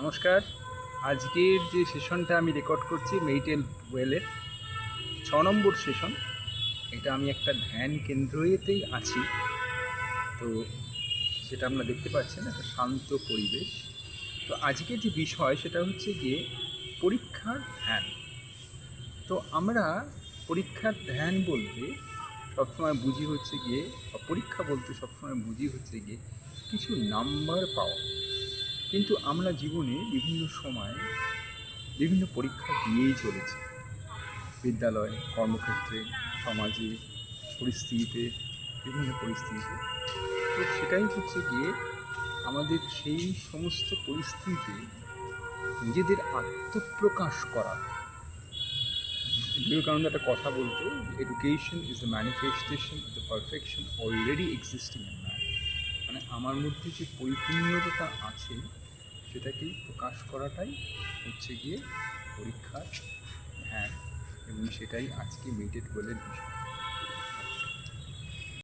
নমস্কার। আজকের যে সেশনটা আমি রেকর্ড করছি মেইটেল ওয়েলের 6 নম্বর সেশন। এটা আমি একটা ধ্যান কেন্দ্রেতেই আছি। তো সেটা আপনারা দেখতে পাচ্ছেন একটা শান্ত পরিবেশ। তো আজকের যে বিষয় সেটা হচ্ছে গিয়ে পরীক্ষার ধ্যান। তো আমরা পরীক্ষার ধ্যান বলতে সবসময় বুঝি হচ্ছে গিয়ে, বা পরীক্ষা বলতে সবসময় বুঝি হচ্ছে গিয়ে কিছু নাম্বার পাওয়া। কিন্তু আমরা জীবনে বিভিন্ন সময় বিভিন্ন পরীক্ষা দিয়েই চলেছি, বিদ্যালয়ে, কর্মক্ষেত্রে, সমাজে, পরিস্থিতিতে, বিভিন্ন পরিস্থিতিতে। তো সেটাই হচ্ছে গিয়ে আমাদের সেই সমস্ত পরিস্থিতিতে নিজেদের আত্মপ্রকাশ করা। বিবেকানন্দ একটা কথা বলতো, education is the manifestation of the perfection already existing in man. মানে আমার মধ্যে যে পরিপূর্ণতা আছে সেটাকেই প্রকাশ করাটাই হচ্ছে গিয়ে পরীক্ষার ধ্যান, এবং সেটাই আজকে মেডিটেট ওয়েলের বিষয়।